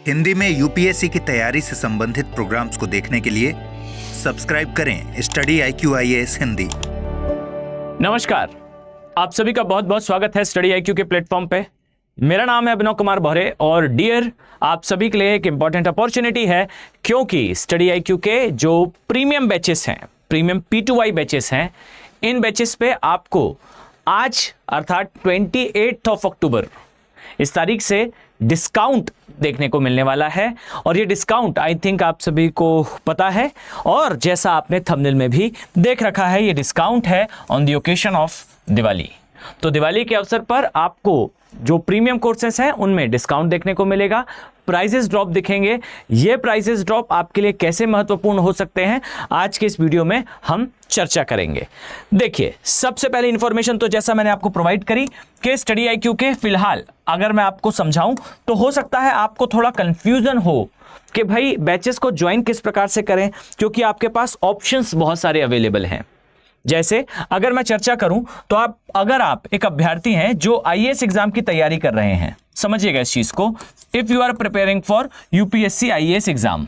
हिंदी में यूपीएससी की तैयारी से संबंधित प्रोग्राम्स को देखने के लिए सब्सक्राइब करें स्टडी IQ IAS हिंदी। नमस्कार, आप सभी का बहुत बहुत स्वागत है स्टडी IQ के प्लेटफॉर्म पे। मेरा नाम है अभिनव कुमार भौरे और डियर आप सभी के लिए एक इंपॉर्टेंट अपॉर्चुनिटी है, क्योंकि स्टडी IQ के जो प्रीमियम बैचेस हैं, प्रीमियम P2I बैचेस हैं, इन बैचेस पे आपको आज अर्थात 28 अक्टूबर इस तारीख से डिस्काउंट देखने को मिलने वाला है। और ये डिस्काउंट आई थिंक आप सभी को पता है, और जैसा आपने थंबनेल में भी देख रखा है, ये डिस्काउंट है on the occasion of Diwali. तो दिवाली के अवसर पर आपको जो प्रीमियम कोर्सेस हैं उनमें डिस्काउंट देखने को मिलेगा, प्राइजेस ड्रॉप दिखेंगे। ये प्राइजेस ड्रॉप आपके लिए कैसे महत्वपूर्ण हो सकते हैं, आज के इस वीडियो में हम चर्चा करेंगे। देखिए, सबसे पहले इंफॉर्मेशन तो जैसा मैंने आपको प्रोवाइड करी कि स्टडी IQ के फिलहाल अगर मैं आपको समझाऊं तो हो सकता है आपको थोड़ा कंफ्यूजन हो कि भाई बैचेस को ज्वाइन किस प्रकार से करें, क्योंकि आपके पास ऑप्शंस बहुत सारे अवेलेबल हैं। जैसे अगर मैं चर्चा करूं तो अगर आप एक अभ्यर्थी हैं जो IAS एग्जाम की तैयारी कर रहे हैं, समझिएगा इस चीज को, if you are preparing for UPSC IAS exam,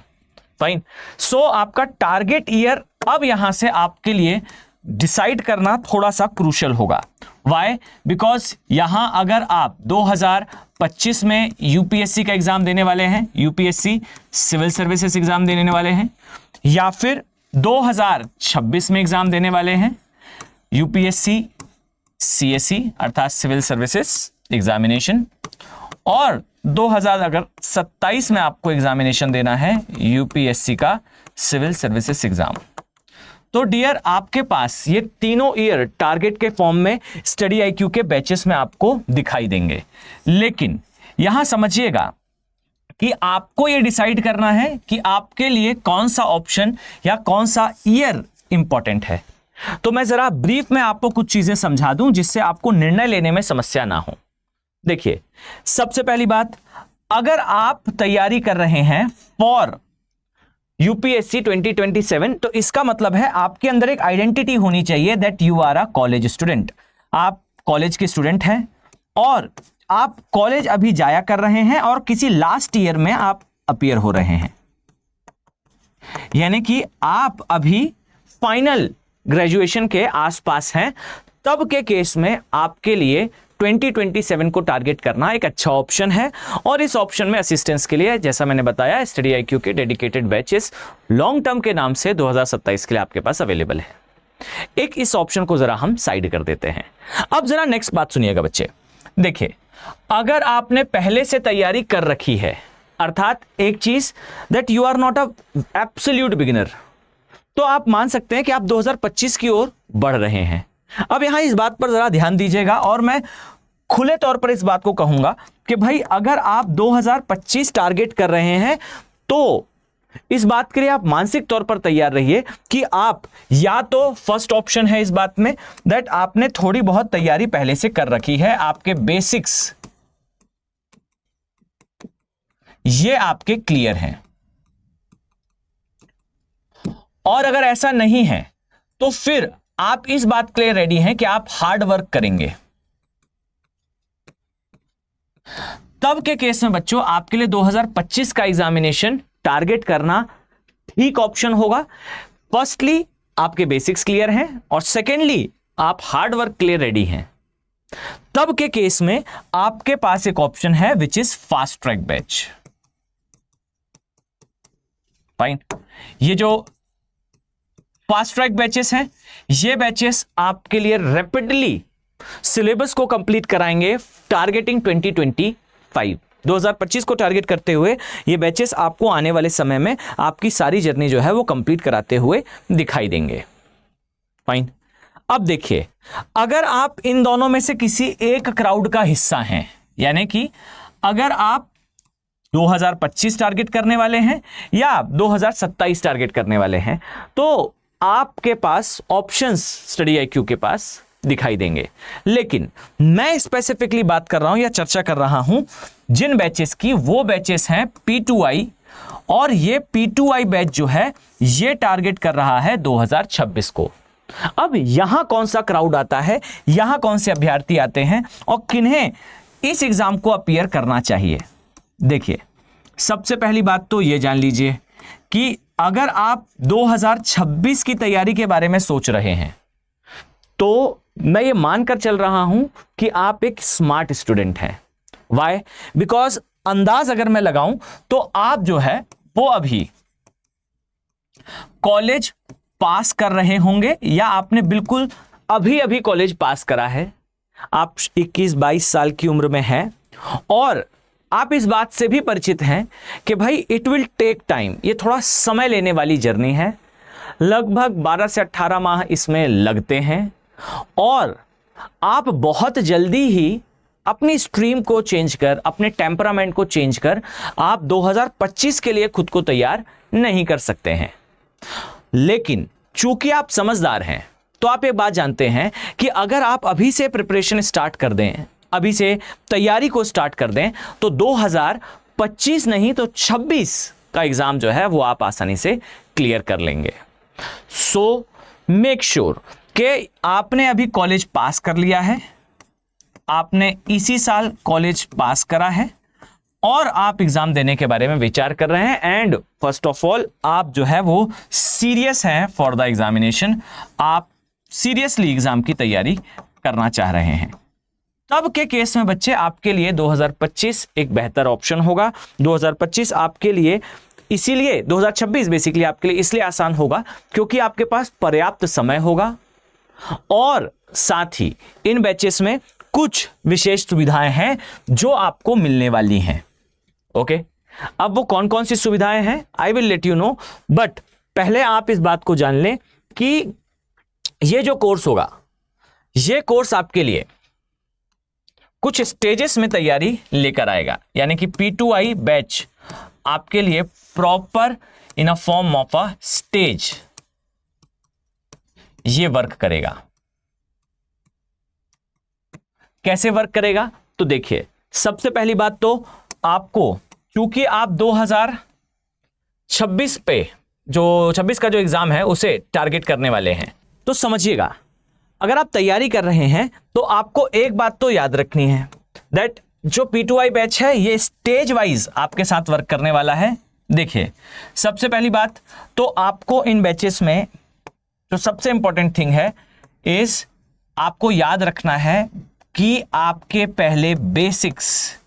fine. So आपका टारगेट ईयर अब यहां से आपके लिए डिसाइड करना थोड़ा सा क्रूशियल होगा। वाई? बिकॉज यहां अगर आप 2025 में UPSC का एग्जाम देने वाले हैं, UPSC सिविल सर्विसेज एग्जाम देने वाले हैं, या फिर 2026 में एग्जाम देने वाले हैं UPSC CSE अर्थात सिविल सर्विसेज एग्जामिनेशन, और 2027 में आपको एग्जामिनेशन देना है UPSC का सिविल सर्विसेज एग्जाम, तो डियर आपके पास ये तीनों ईयर टारगेट के फॉर्म में स्टडी IQ के बैचेस में आपको दिखाई देंगे। लेकिन यहां समझिएगा कि आपको ये डिसाइड करना है कि आपके लिए कौन सा ऑप्शन या कौन सा ईयर इंपॉर्टेंट है। तो मैं जरा ब्रीफ में आपको कुछ चीजें समझा दूं जिससे आपको निर्णय लेने में समस्या ना हो। देखिए, सबसे पहली बात, अगर आप तैयारी कर रहे हैं फॉर UPSC 2027 तो इसका मतलब है आपके अंदर एक आइडेंटिटी होनी चाहिए that you are a college student. आप कॉलेज के स्टूडेंट हैं और आप कॉलेज अभी जाया कर रहे हैं और किसी लास्ट ईयर में आप अपीयर हो रहे हैं, यानी कि आप अभी फाइनल ग्रेजुएशन के आसपास हैं। तब के केस में आपके लिए 2027 को टारगेट करना एक अच्छा ऑप्शन है। और इस ऑप्शन में असिस्टेंस के लिए, जैसा मैंने बताया, स्टडी IQ के डेडिकेटेड बैचेस लॉन्ग टर्म के नाम से 2027 के लिए आपके पास अवेलेबल है। एक इस ऑप्शन को जरा हम साइड कर देते हैं। अब जरा नेक्स्ट बात सुनिएगा बच्चे। देखिए, अगर आपने पहले से तैयारी कर रखी है, अर्थात एक चीज that you are not a absolute beginner, तो आप मान सकते हैं कि आप 2025 की ओर बढ़ रहे हैं। अब यहां इस बात पर जरा ध्यान दीजिएगा, और मैं खुले तौर पर इस बात को कहूंगा कि भाई अगर आप 2025 टारगेट कर रहे हैं तो इस बात के लिए आप मानसिक तौर पर तैयार रहिए कि आप या तो फर्स्ट ऑप्शन है इस बात में दैट आपने थोड़ी बहुत तैयारी पहले से कर रखी है, आपके बेसिक्स ये आपके क्लियर हैं, और अगर ऐसा नहीं है तो फिर आप इस बात के लिए रेडी हैं कि आप हार्ड वर्क करेंगे। तब के केस में बच्चों आपके लिए 2025 का एग्जामिनेशन टारगेट करना ठीक ऑप्शन होगा। फर्स्टली आपके बेसिक्स क्लियर हैं, और सेकेंडली आप हार्ड वर्क के लिए रेडी हैं। तब के केस में आपके पास एक ऑप्शन है which is fast track batch. Fine, ये जो फास्ट ट्रैक बैचेस हैं, ये बैचेस आपके लिए रैपिडली सिलेबस को कंप्लीट कराएंगे, टारगेटिंग 2025 को टारगेट करते हुए ये बैचेस आपको आने वाले समय में आपकी सारी जर्नी जो है वो कंप्लीट कराते हुए दिखाई देंगे। फाइन, अब देखिए, अगर आप इन दोनों में से किसी एक क्राउड का हिस्सा हैं, यानी कि अगर आप 2025 टारगेट करने वाले हैं या 2027 टारगेट करने वाले हैं, तो आपके पास ऑप्शंस स्टडी IQ के पास दिखाई देंगे। लेकिन मैं स्पेसिफिकली बात कर रहा हूं या चर्चा कर रहा हूं जिन बैचेस की, वो बैचेस हैं P2I, और ये P2I बैच जो है ये टारगेट कर रहा है 2026 को। अब यहां कौन सा क्राउड आता है, यहां कौन से अभ्यर्थी आते हैं और किन्हें इस एग्जाम को अपीयर करना चाहिए। देखिए, सबसे पहली बात तो ये जान लीजिए कि अगर आप 2026 की तैयारी के बारे में सोच रहे हैं तो मैं ये मानकर चल रहा हूं कि आप एक स्मार्ट स्टूडेंट हैं। वाई? बिकॉज अंदाज अगर मैं लगाऊं तो आप जो है वो अभी कॉलेज पास कर रहे होंगे या आपने बिल्कुल अभी अभी कॉलेज पास करा है। आप 21-22 साल की उम्र में हैं और आप इस बात से भी परिचित हैं कि भाई इट विल टेक टाइम, ये थोड़ा समय लेने वाली जर्नी है। लगभग 12 से 18 माह इसमें लगते हैं और आप बहुत जल्दी ही अपनी स्ट्रीम को चेंज कर, अपने टेम्परामेंट को चेंज कर आप 2025 के लिए खुद को तैयार नहीं कर सकते हैं। लेकिन चूंकि आप समझदार हैं तो आप ये बात जानते हैं कि अगर आप अभी से प्रिपरेशन स्टार्ट कर दें, अभी से तैयारी को स्टार्ट कर दें तो 2025 नहीं तो 26 का एग्जाम जो है वो आप आसानी से क्लियर कर लेंगे। सो मेक श्योर कि आपने अभी कॉलेज पास कर लिया है, आपने इसी साल कॉलेज पास करा है और आप एग्जाम देने के बारे में विचार कर रहे हैं एंड फर्स्ट ऑफ ऑल आप जो है वो सीरियस हैं फॉर द एग्जामिनेशन। आप सीरियसली एग्जाम की तैयारी करना चाह रहे हैं। तब के केस में बच्चे आपके लिए 2025 एक बेहतर ऑप्शन होगा। 2025 आपके लिए इसीलिए 2026 बेसिकली आपके लिए इसलिए आसान होगा क्योंकि आपके पास पर्याप्त समय होगा और साथ ही इन बैचेस में कुछ विशेष सुविधाएं हैं जो आपको मिलने वाली हैं। ओके, अब वो कौन कौन सी सुविधाएं हैं I will let you know, but पहले आप इस बात को जान लें कि ये जो कोर्स होगा, ये कोर्स आपके लिए कुछ स्टेजेस में तैयारी लेकर आएगा। यानी कि P2I बैच आपके लिए proper in a form of a stage ये वर्क करेगा। कैसे वर्क करेगा तो देखिए, सबसे पहली बात तो आपको, क्योंकि आप 2026 पे जो 26 का जो एग्जाम है उसे टारगेट करने वाले हैं, तो समझिएगा अगर आप तैयारी कर रहे हैं तो आपको एक बात तो याद रखनी है दैट जो P2I बैच है ये स्टेज वाइज आपके साथ वर्क करने वाला है। देखिए, सबसे पहली बात तो आपको इन बैचेस में जो सबसे इंपॉर्टेंट थिंग है इज आपको याद रखना है कि आपके पहले बेसिक्स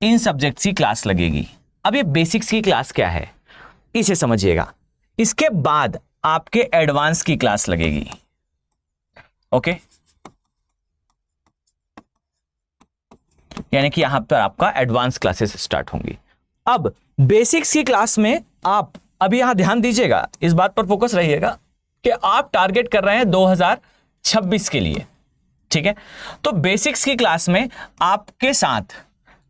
इन सब्जेक्ट्स की क्लास लगेगी। अब ये बेसिक्स की क्लास क्या है इसे समझिएगा। इसके बाद आपके एडवांस की क्लास लगेगी। ओके, यानी कि यहां पर आपका एडवांस क्लासेस स्टार्ट होंगी। अब बेसिक्स की क्लास में आप अभी यहां ध्यान दीजिएगा, इस बात पर फोकस रहिएगा कि आप टारगेट कर रहे हैं 2026 के लिए, ठीक है। तो बेसिक्स की क्लास में आपके साथ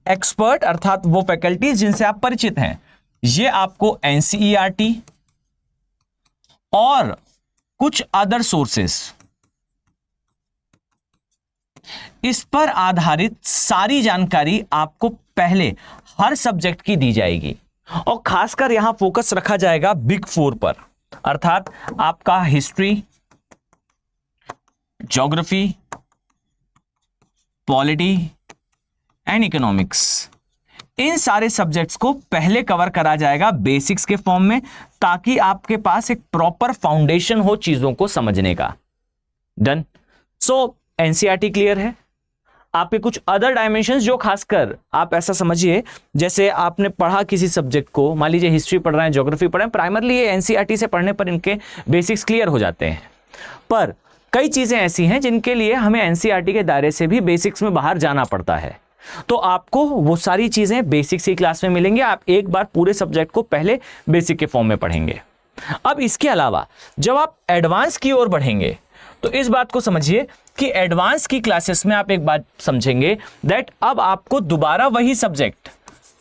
एक्सपर्ट अर्थात वो फैकल्टीज जिनसे आप परिचित हैं, ये आपको NCERT और कुछ अदर सोर्सेस, इस पर आधारित सारी जानकारी आपको पहले हर सब्जेक्ट की दी जाएगी और खासकर यहां फोकस रखा जाएगा बिग 4 पर, अर्थात आपका history, geography, polity and economics. इन सारे सब्जेक्ट्स को पहले कवर करा जाएगा बेसिक्स के फॉर्म में, ताकि आपके पास एक प्रॉपर फाउंडेशन हो चीजों को समझने का। डन। सो NCERT क्लियर है। आपके कुछ अदर डायमेंशंस जो खासकर आप ऐसा समझिए जैसे आपने पढ़ा किसी सब्जेक्ट को, मान लीजिए हिस्ट्री पढ़ रहे हैं, ज्योग्राफी पढ़ रहे हैं, प्राइमरली ये NCERT से पढ़ने पर इनके बेसिक्स क्लियर हो जाते हैं। पर कई चीजें ऐसी हैं जिनके लिए हमें NCERT के दायरे से भी बेसिक्स में बाहर जाना पड़ता है, तो आपको वो सारी चीजें बेसिक्स की क्लास में मिलेंगे। आप एक बार पूरे सब्जेक्ट को पहले बेसिक के फॉर्म में पढ़ेंगे। अब इसके अलावा जब आप एडवांस की ओर बढ़ेंगे तो इस बात को समझिए कि एडवांस की क्लासेस में आप एक बात समझेंगे दैट अब आपको दोबारा वही सब्जेक्ट,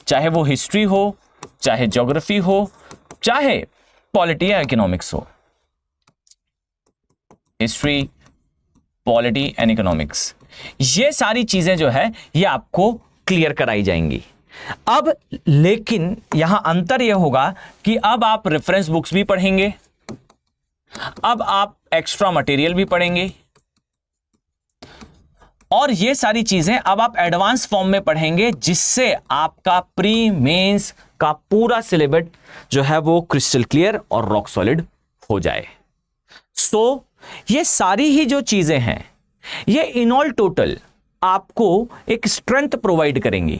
चाहे वो हिस्ट्री हो, चाहे ज्योग्राफी हो, चाहे पॉलिटी या इकोनॉमिक्स हो, हिस्ट्री, पॉलिटी एंड इकोनॉमिक्स, ये सारी चीजें जो है ये आपको क्लियर कराई जाएंगी। अब लेकिन यहां अंतर यह होगा कि अब आप रेफरेंस बुक्स भी पढ़ेंगे, अब आप एक्स्ट्रा मटेरियल भी पढ़ेंगे, और ये सारी चीजें अब आप एडवांस फॉर्म में पढ़ेंगे, जिससे आपका प्री मेंस का पूरा सिलेबस जो है वो क्रिस्टल क्लियर और रॉक सॉलिड हो जाए। सो ये सारी ही जो चीजें हैं, ये इन ऑल टोटल आपको एक स्ट्रेंथ प्रोवाइड करेंगी।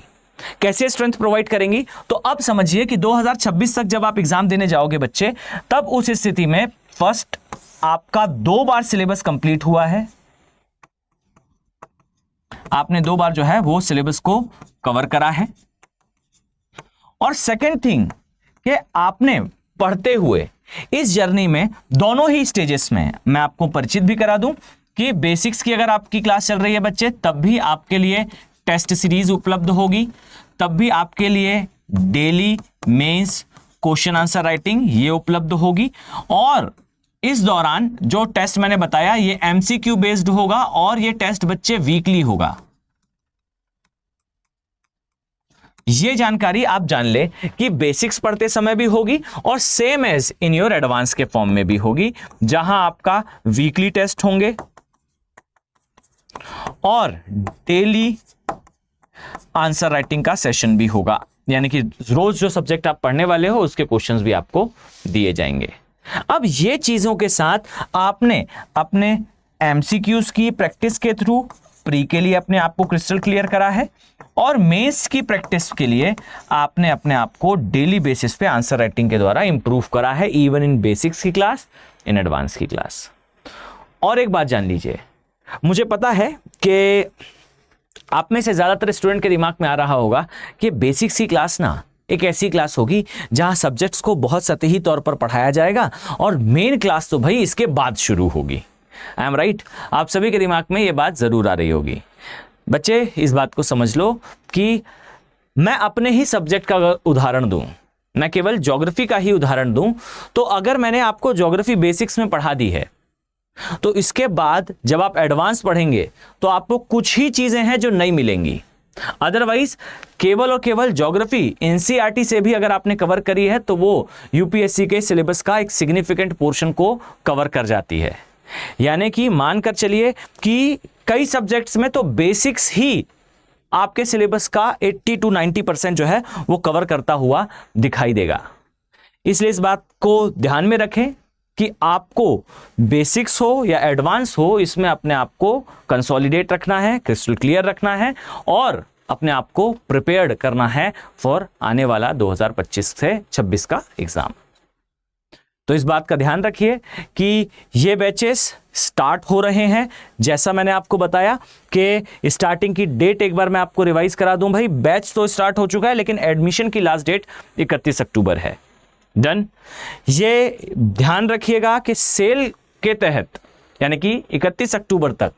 कैसे स्ट्रेंथ प्रोवाइड करेंगी? तो अब समझिए कि 2026 तक जब आप एग्जाम देने जाओगे बच्चे, तब उस स्थिति में फर्स्ट आपका 2 बार सिलेबस कंप्लीट हुआ है, आपने 2 बार जो है वो सिलेबस को कवर करा है। और सेकेंड थिंग कि आपने पढ़ते हुए इस जर्नी में दोनों ही स्टेजेस में, मैं आपको परिचित भी करा दूं कि बेसिक्स की अगर आपकी क्लास चल रही है बच्चे, तब भी आपके लिए टेस्ट सीरीज उपलब्ध होगी, तब भी आपके लिए daily mains question answer writing ये उपलब्ध होगी। और इस दौरान जो टेस्ट मैंने बताया ये एमसीक्यू बेस्ड होगा, और ये टेस्ट बच्चे वीकली होगा। ये जानकारी आप जान ले कि बेसिक्स पढ़ते समय भी होगी और same as in your advance के फॉर्म में भी होगी, जहां आपका वीकली टेस्ट होंगे और डेली आंसर राइटिंग का सेशन भी होगा। यानी कि रोज जो सब्जेक्ट आप पढ़ने वाले हो उसके क्वेश्चंस भी आपको दिए जाएंगे। अब ये चीजों के साथ आपने अपने एमसीक्यूज की प्रैक्टिस के थ्रू प्री के लिए अपने आप को क्रिस्टल क्लियर करा है, और मेंस की प्रैक्टिस के लिए आपने अपने आप को डेली बेसिस पे आंसर राइटिंग के द्वारा इंप्रूव करा है, इवन इन बेसिक्स की क्लास, इन एडवांस की क्लास। और एक बात जान लीजिए, मुझे पता है कि आप में से ज्यादातर स्टूडेंट के दिमाग में आ रहा होगा कि बेसिक्स की क्लास ना एक ऐसी क्लास होगी जहां सब्जेक्ट्स को बहुत सतही तौर पर पढ़ाया जाएगा और मेन क्लास तो भाई इसके बाद शुरू होगी। I am right? आप सभी के दिमाग में यह बात जरूर आ रही होगी। बच्चे इस बात को समझ लो कि मैं अपने ही सब्जेक्ट का उदाहरण दूं, मैं केवल ज्योग्राफी का ही उदाहरण दूं, तो अगर मैंने आपको ज्योग्राफी बेसिक्स में पढ़ा दी है, तो इसके बाद जब आप एडवांस पढ़ेंगे तो आपको कुछ ही चीजें हैं जो नहीं मिलेंगी। अदरवाइज केवल और केवल ज्योग्राफी एनसीईआरटी से भी अगर आपने कवर करी है तो वो यूपीएससी के सिलेबस का एक सिग्निफिकेंट पोर्शन को कवर कर जाती है। यानी कि मानकर चलिए कि कई सब्जेक्ट्स में तो बेसिक्स ही आपके सिलेबस का 80 to 90% जो है वो कवर करता हुआ दिखाई देगा। इसलिए इस बात को ध्यान में रखें कि आपको बेसिक्स हो या एडवांस हो, इसमें अपने आप को कंसोलिडेट रखना है, क्रिस्टल क्लियर रखना है और अपने आप को प्रिपेयर्ड करना है फॉर आने वाला 2025 से 26 का एग्जाम। तो इस बात का ध्यान रखिए कि ये बैचेस स्टार्ट हो रहे हैं। जैसा मैंने आपको बताया कि स्टार्टिंग की डेट एक बार मैं आपको रिवाइज करा दूं। भाई बैच तो स्टार्ट हो चुका है, लेकिन एडमिशन की लास्ट डेट 31 अक्टूबर है। डन। ये ध्यान रखिएगा कि सेल के तहत यानी कि 31 अक्टूबर तक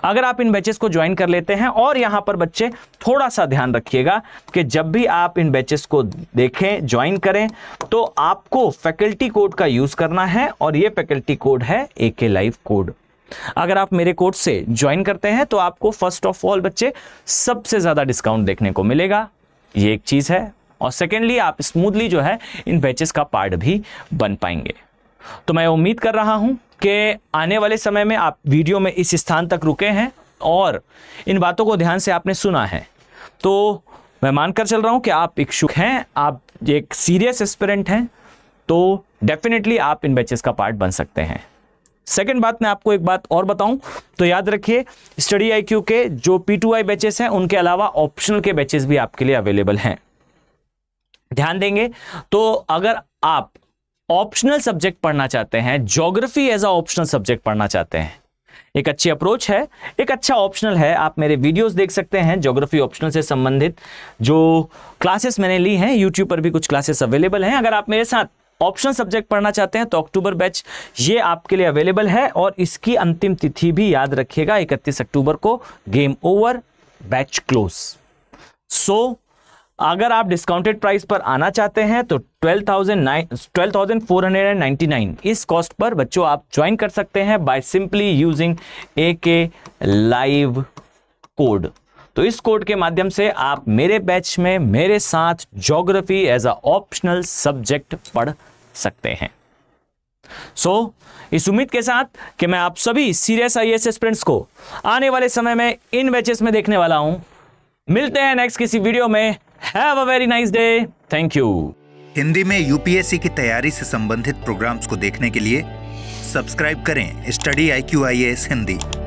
अगर आप इन बैचेस को ज्वाइन कर लेते हैं, और यहां पर बच्चे थोड़ा सा ध्यान रखिएगा कि जब भी आप इन बैचेस को देखें, ज्वाइन करें, तो आपको फैकल्टी कोड का यूज करना है, और ये फैकल्टी कोड है AK लाइव कोड। अगर आप मेरे कोड से ज्वाइन करते हैं तो आपको फर्स्ट ऑफ ऑल बच्चे सबसे ज्यादा डिस्काउंट देखने को मिलेगा, ये एक चीज है, और सेकेंडली आप स्मूथली जो है इन बैचेस का पार्ट भी बन पाएंगे। तो मैं उम्मीद कर रहा हूं कि आने वाले समय में आप वीडियो में इस स्थान तक रुके हैं और इन बातों को ध्यान से आपने सुना है, तो मैं मानकर चल रहा हूं कि आप इच्छुक हैं, आप एक सीरियस एस्पिरेंट हैं, तो डेफिनेटली आप इन बैचेस का पार्ट बन सकते हैं। सेकंड बात, मैं आपको एक बात और बताऊं तो याद रखिए, स्टडी IQ के जो P2I बैचेस हैं उनके अलावा ऑप्शनल के बैचेस भी आपके लिए अवेलेबल हैं। ध्यान देंगे तो अगर आप ऑप्शनल सब्जेक्ट पढ़ना चाहते हैं, geography as a optional subject पढ़ना चाहते हैं, एक अच्छी अप्रोच है, एक अच्छा ऑप्शनल है। आप मेरे वीडियोस देख सकते हैं ज्योग्राफी ऑप्शनल से संबंधित जो क्लासेस मैंने ली हैं, यूट्यूब पर भी कुछ क्लासेस अवेलेबल हैं। अगर आप मेरे साथ ऑप्शनल सब्जेक्ट पढ़ना चाहते हैं तो अक्टूबर बैच ये आपके लिए अवेलेबल है, और इसकी अंतिम तिथि भी याद रखिएगा 31 अक्टूबर को। Game over, batch close. So अगर आप डिस्काउंटेड प्राइस पर आना चाहते हैं तो 12,499 इस कॉस्ट पर बच्चों आप ज्वाइन कर सकते हैं by simply using AK live code. तो इस कोड के माध्यम से आप मेरे बैच में मेरे साथ geography as a optional subject पढ़ सकते हैं। सो इस उम्मीद के साथ कि मैं आप सभी सीरियस आईएएस एस्पिरेंट्स को आने वाले समय में इन बैचेस में देखने वाला हूं। मिलते हैं नेक्स्ट किसी वीडियो में। Have a very nice day. Thank you. Hindi में यूपीएससी की तैयारी से संबंधित प्रोग्राम्स को देखने के लिए सब्सक्राइब करें स्टडी IQ IAS हिंदी।